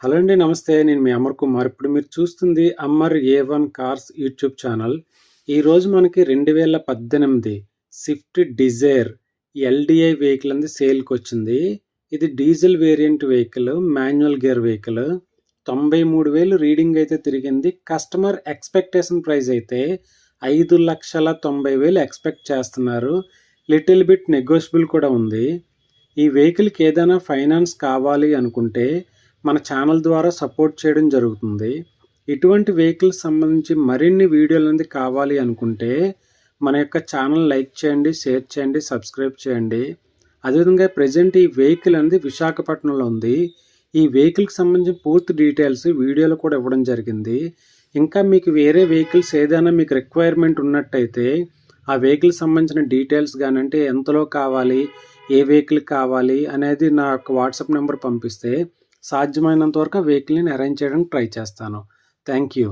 Hello అండి. నమస్తే. నేను మీ అమర్ కుమార్. ఇప్పుడు మీరు చూస్తుంది అమర్ ఏ1 కార్స్ యూట్యూబ్ ఛానల్. ఈరోజు మనకి 2018 స్విఫ్ట్ డిజైర్ ఎల్‌డిఐ వెహికల్ అనేది సేల్‌కొచ్చింది. ఇది diesel variant vehicle, manual gear vehicle. 93,000 reading అయితే తిరిగింది. కస్టమర్ ఎక్స్‌పెక్టేషన్ ప్రైస్ అయితే 5,90,000 ఎక్స్‌పెక్ట్ చేస్తున్నారు. లిటిల్ బిట్ నెగోషియబుల్ కూడా ఉంది. ఈ వెహికల్‌కి ఏదైనా ఫైనాన్స్ కావాలి అనుకుంటే మన ఛానల్ ద్వారా సపోర్ట్ చేయడం జరుగుతుంది. ఇటువంటి వెహికల్స్ సంబంధించి మరిన్ని వీడియోలు అనేది కావాలి అనుకుంటే మన యొక్క ఛానల్ లైక్ చేయండి, షేర్ చేయండి, సబ్స్క్రైబ్ చేయండి. అదేవిధంగా ప్రెజెంట్ ఈ వెహికల్ అనేది విశాఖపట్నంలో ఉంది. ఈ వెహికల్కి సంబంధించిన పూర్తి డీటెయిల్స్ వీడియోలో కూడా ఇవ్వడం జరిగింది. ఇంకా మీకు వేరే వెహికల్స్ ఏదైనా మీకు రిక్వైర్మెంట్ ఉన్నట్టయితే ఆ వెహికల్ సంబంధించిన డీటెయిల్స్ కానీ, అంటే ఎంతలో కావాలి, ఏ వెహికల్ కావాలి అనేది నాకు వాట్సాప్ నెంబర్ పంపిస్తే సాధ్యమైనంత వరకు వెహికల్ని అరేంజ్ చేయడానికి ట్రై చేస్తాను. Thank you.